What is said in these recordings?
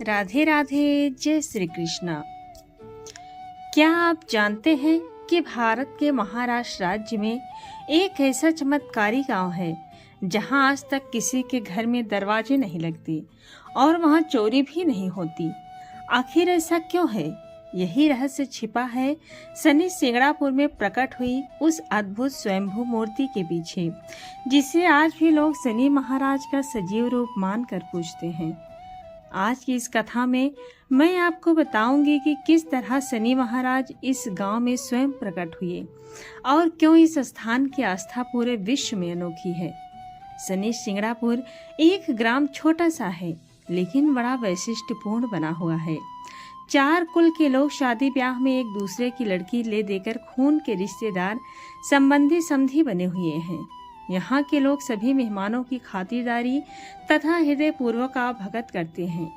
राधे राधे। जय श्री कृष्णा। क्या आप जानते हैं कि भारत के महाराष्ट्र राज्य में एक ऐसा चमत्कारी गांव है जहां आज तक किसी के घर में दरवाजे नहीं लगते और वहां चोरी भी नहीं होती। आखिर ऐसा क्यों है? यही रहस्य छिपा है शनि सिंगड़ापुर में प्रकट हुई उस अद्भुत स्वयंभू मूर्ति के पीछे, जिसे आज भी लोग शनि महाराज का सजीव रूप मानकर पूजते हैं। आज की इस कथा में मैं आपको बताऊंगी कि किस तरह शनि महाराज इस गांव में स्वयं प्रकट हुए और क्यों इस स्थान की आस्था पूरे विश्व में अनोखी है। शनि सिंगड़ापुर एक ग्राम छोटा सा है, लेकिन बड़ा वैशिष्ट्यपूर्ण बना हुआ है। 4 कुल के लोग शादी ब्याह में एक दूसरे की लड़की ले देकर खून के रिश्तेदार संबंधी समधी बने हुए हैं। यहाँ के लोग सभी मेहमानों की खातिरदारी तथा हृदय पूर्वक भगत करते हैं।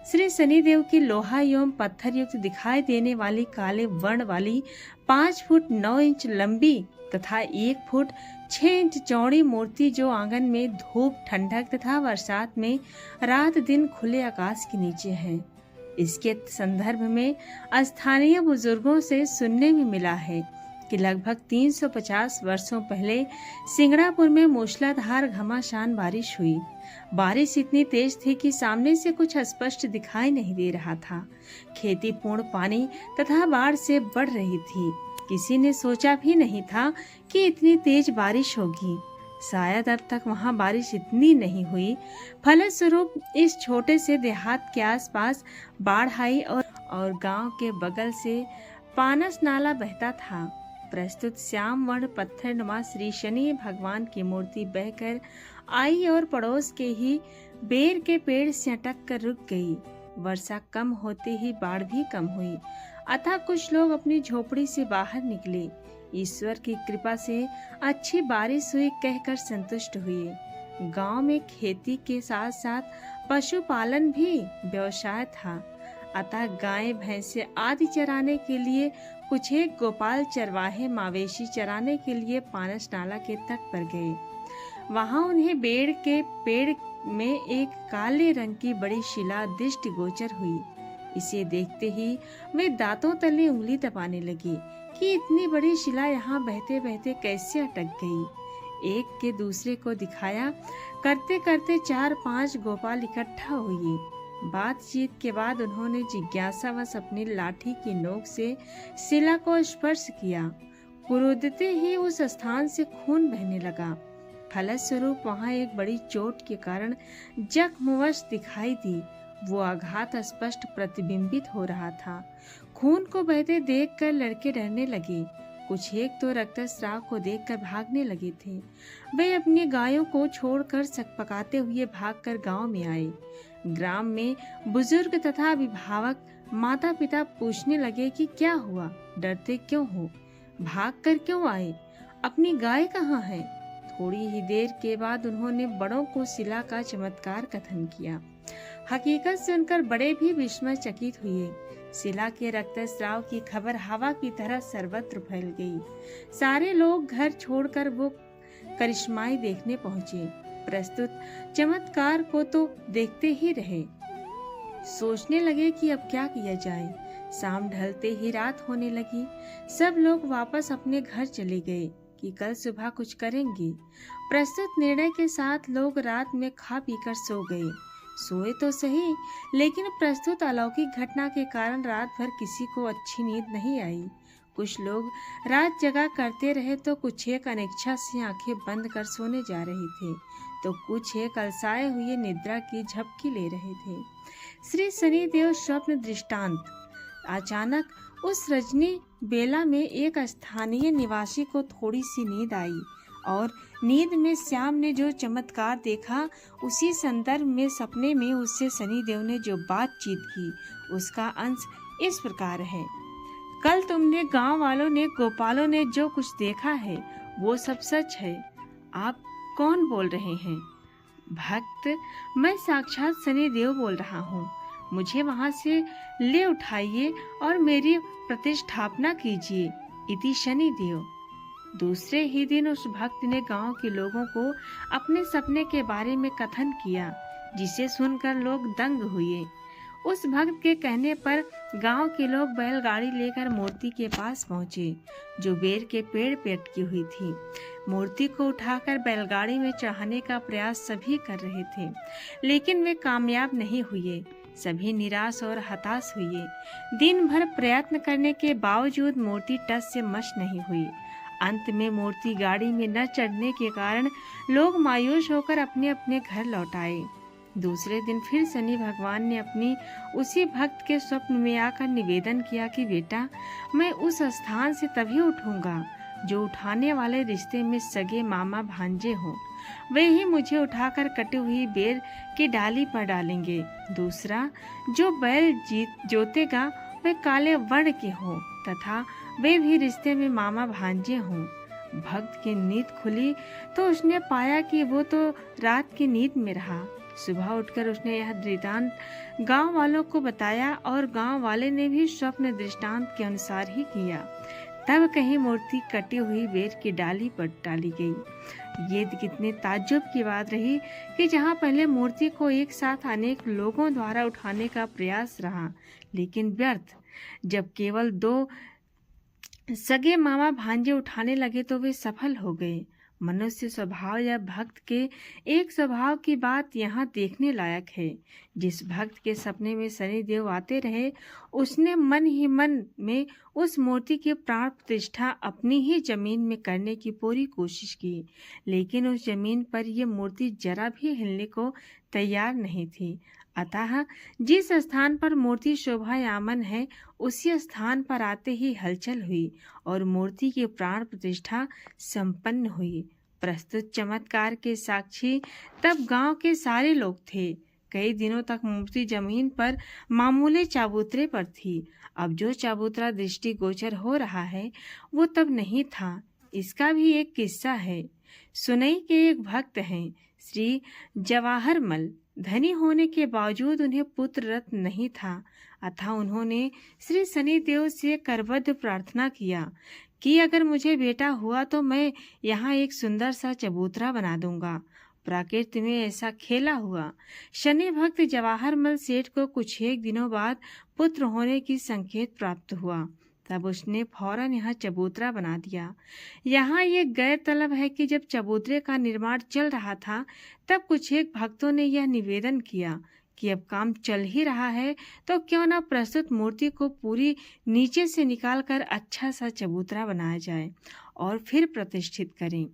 श्री शनिदेव की लोहा एवं पत्थर युक्त दिखाई देने वाली काले वर्ण वाली 5 फुट 9 इंच लंबी तथा 1 फुट 6 इंच चौड़ी मूर्ति, जो आंगन में धूप, ठंडक तथा बरसात में रात दिन खुले आकाश के नीचे है। इसके संदर्भ में स्थानीय बुजुर्गों से सुनने में मिला है कि लगभग 350 वर्षों पहले सिंगड़ापुर में मूसलाधार घमासान बारिश हुई। बारिश इतनी तेज थी कि सामने से कुछ स्पष्ट दिखाई नहीं दे रहा था। खेती पूर्ण पानी तथा बाढ़ से बढ़ रही थी। किसी ने सोचा भी नहीं था कि इतनी तेज बारिश होगी। शायद अब तक वहां बारिश इतनी नहीं हुई। फलस्वरूप इस छोटे से देहात के आसपास बाढ़ आई और गांव के बगल से पानस नाला बहता था। प्रस्तुत श्याम वर्ण पत्थर नुमा श्री शनि भगवान की मूर्ति बहकर आई और पड़ोस के ही बेर के पेड़ से अटक कर रुक गई। वर्षा कम होते ही बाढ़ भी कम हुई, अतः कुछ लोग अपनी झोपड़ी से बाहर निकले। ईश्वर की कृपा से अच्छी बारिश हुई कहकर संतुष्ट हुए। गांव में खेती के साथ साथ पशुपालन भी व्यवसाय था, अतः गाय भैंसे आदि चराने के लिए कुछ एक गोपाल चरवाहे मवेशी चराने के लिए पानस नाला के तट पर गए। वहां उन्हें बेड़ के पेड़ में एक काले रंग की बड़ी शिला दृष्टि गोचर हुई। इसे देखते ही वे दांतों तले उंगली दबाने लगे कि इतनी बड़ी शिला यहाँ बहते बहते कैसे अटक गई। एक के दूसरे को दिखाया करते करते 4-5 गोपाल इकट्ठा हुए। बातचीत के बाद उन्होंने जिज्ञासावश अपनी लाठी की नोक से शिला को स्पर्श किया। कुरूदते ही उस स्थान से खून बहने लगा। फलस्वरूप वहां एक बड़ी चोट के कारण जख्मवश दिखाई दी। वो आघात स्पष्ट प्रतिबिंबित हो रहा था। खून को बहते देखकर लड़के डरने लगे। कुछ एक तो रक्तस्राव को देखकर भागने लगे थे। वे अपनी गायों को छोड़कर सकपकाते हुए भागकर गांव में आए। ग्राम में बुजुर्ग तथा अभिभावक माता पिता पूछने लगे कि क्या हुआ, डरते क्यों हो, भागकर क्यों आए, अपनी गाय कहाँ है। थोड़ी ही देर के बाद उन्होंने बड़ों को शिला का चमत्कार कथन किया। हकीकत सुनकर बड़े भी विस्मयचकित हुए। शिला के रक्तस्राव की खबर हवा की तरह सर्वत्र फैल गई। सारे लोग घर छोड़कर वो करिश्माई देखने पहुंचे। प्रस्तुत चमत्कार को तो देखते ही रहे। सोचने लगे कि अब क्या किया जाए। शाम ढलते ही रात होने लगी। सब लोग वापस अपने घर चले गए कि कल सुबह कुछ करेंगे। प्रस्तुत निर्णय के साथ लोग रात में खा पीकर सो गए। सोए तो सही, लेकिन प्रस्तुत अलौकिक घटना के कारण रात भर किसी को अच्छी नींद नहीं आई। कुछ लोग रात जगा करते रहे तो कुछ एक अनिच्छा से आंखें बंद कर सोने जा रहे थे, तो कुछ एक अलसाए हुए निद्रा की झपकी ले रहे थे। श्री शनिदेव स्वप्न दृष्टांत। अचानक उस रजनी बेला में एक स्थानीय निवासी को थोड़ी सी नींद आई और नींद में श्याम ने जो चमत्कार देखा, उसी संदर्भ में सपने में उससे शनिदेव ने जो बातचीत की, उसका अंश इस प्रकार है। कल तुमने गांव वालों ने, गोपालों ने जो कुछ देखा है वो सब सच है। आप कौन बोल रहे हैं? भक्त, मैं साक्षात शनिदेव बोल रहा हूँ। मुझे वहाँ से ले उठाइए और मेरी प्रतिष्ठापना कीजिए। इति शनिदेव। दूसरे ही दिन उस भक्त ने गांव के लोगों को अपने सपने के बारे में कथन किया, जिसे सुनकर लोग दंग हुए। उस भक्त के कहने पर गांव के लोग बैलगाड़ी लेकर मूर्ति के पास पहुंचे, जो बेर के पेड़ पे अटकी हुई थी। मूर्ति को उठाकर बैलगाड़ी में चढ़ाने का प्रयास सभी कर रहे थे, लेकिन वे कामयाब नहीं हुए। सभी निराश और हताश हुए। दिन भर प्रयत्न करने के बावजूद मूर्ति टस से मस नहीं हुई। अंत में मूर्ति गाड़ी में न चढ़ने के कारण लोग मायूस होकर अपने अपने घर लौट आए। दूसरे दिन फिर शनि भगवान ने अपनी उसी भक्त के स्वप्न में आकर निवेदन किया कि बेटा, मैं उस स्थान से तभी उठूंगा जो उठाने वाले रिश्ते में सगे मामा भांजे हों। वे ही मुझे उठाकर कटी हुई बेर की डाली पर डालेंगे। दूसरा, जो बैल जोतेगा वे काले वर्ण के हों तथा वे भी रिश्ते में मामा भांजे हों। भक्त की नींद खुली तो उसने पाया कि वो तो रात की नींद में रहा। सुबह उठकर उसने यह वृतांत गांव वालों को बताया और गांव वाले ने भी स्वप्न दृष्टांत के अनुसार ही किया। तब कहीं मूर्ति कटी हुई बेर की डाली पर डाली गई। ये कितने ताज्जुब की बात रही कि जहाँ पहले मूर्ति को एक साथ अनेक लोगों द्वारा उठाने का प्रयास रहा, लेकिन व्यर्थ। जब केवल 2 सगे मामा भांजे उठाने लगे तो वे सफल हो गए। मनुष्य स्वभाव या भक्त के एक स्वभाव की बात यहाँ देखने लायक है। जिस भक्त के सपने में शनिदेव आते रहे, उसने मन ही मन में उस मूर्ति की प्राण प्रतिष्ठा अपनी ही जमीन में करने की पूरी कोशिश की, लेकिन उस जमीन पर यह मूर्ति जरा भी हिलने को तैयार नहीं थी। अतः जिस स्थान पर मूर्ति शोभायामन है, उसी स्थान पर आते ही हलचल हुई और मूर्ति की प्राण प्रतिष्ठा संपन्न हुई। प्रस्तुत चमत्कार के साक्षी तब गांव के सारे लोग थे। कई दिनों तक मूर्ति जमीन पर मामूली चाबूतरे पर थी। अब जो चाबूतरा दृष्टिगोचर हो रहा है, वो तब नहीं था। इसका भी एक किस्सा है। सुनई के एक भक्त हैं, श्री जवाहरमल। धनी होने के बावजूद उन्हें पुत्र रत्न नहीं था, अतः उन्होंने श्री शनिदेव से करबद्ध प्रार्थना किया कि अगर मुझे बेटा हुआ तो मैं यहाँ एक सुंदर सा चबूतरा बना दूंगा। प्रकृति में ऐसा खेला हुआ। शनि भक्त जवाहरमल सेठ को कुछ एक दिनों बाद पुत्र होने की संकेत प्राप्त हुआ। तब उसने फौरन यहाँ चबूतरा बना दिया। यहाँ ये गैरतलब है कि जब चबूतरे का निर्माण चल रहा था, तब कुछ एक भक्तों ने यह निवेदन किया कि अब काम चल ही रहा है तो क्यों न प्रस्तुत मूर्ति को पूरी नीचे से निकालकर अच्छा सा चबूतरा बनाया जाए और फिर प्रतिष्ठित करें।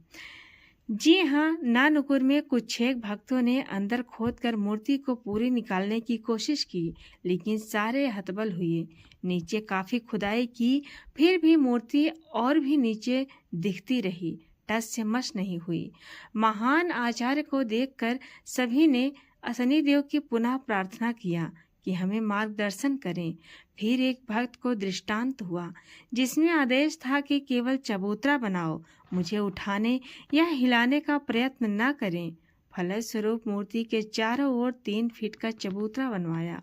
जी हाँ, नानुकुर में कुछ एक भक्तों ने अंदर खोदकर मूर्ति को पूरी निकालने की कोशिश की, लेकिन सारे हतबल हुए। नीचे काफी खुदाई की, फिर भी मूर्ति और भी नीचे दिखती रही, टस से मस नहीं हुई। महान आचार्य को देखकर सभी ने शनिदेव की पुनः प्रार्थना किया कि हमें मार्गदर्शन करें। फिर एक भक्त को दृष्टांत हुआ, जिसमें आदेश था कि केवल चबूतरा बनाओ, मुझे उठाने या हिलाने का प्रयत्न न करें। फलस्वरूप मूर्ति के चारों ओर 3 फीट का चबूतरा बनवाया।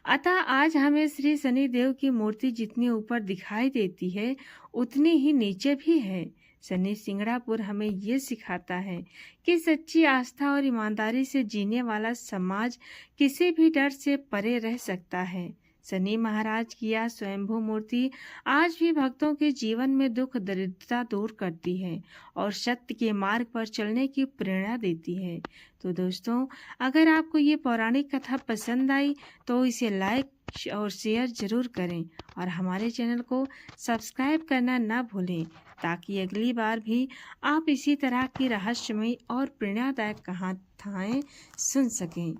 अतः आज हमें श्री शनिदेव की मूर्ति जितनी ऊपर दिखाई देती है, उतनी ही नीचे भी है। शनि सिंगड़ापुर हमें ये सिखाता है कि सच्ची आस्था और ईमानदारी से जीने वाला समाज किसी भी डर से परे रह सकता है। शनि महाराज की यह स्वयंभू मूर्ति आज भी भक्तों के जीवन में दुख दरिद्रता दूर करती है और सत्य के मार्ग पर चलने की प्रेरणा देती है। तो दोस्तों, अगर आपको ये पौराणिक कथा पसंद आई तो इसे लाइक और शेयर जरूर करें और हमारे चैनल को सब्सक्राइब करना न भूलें, ताकि अगली बार भी आप इसी तरह की रहस्यमयी और प्रेरणादायक कथाएं सुन सकें।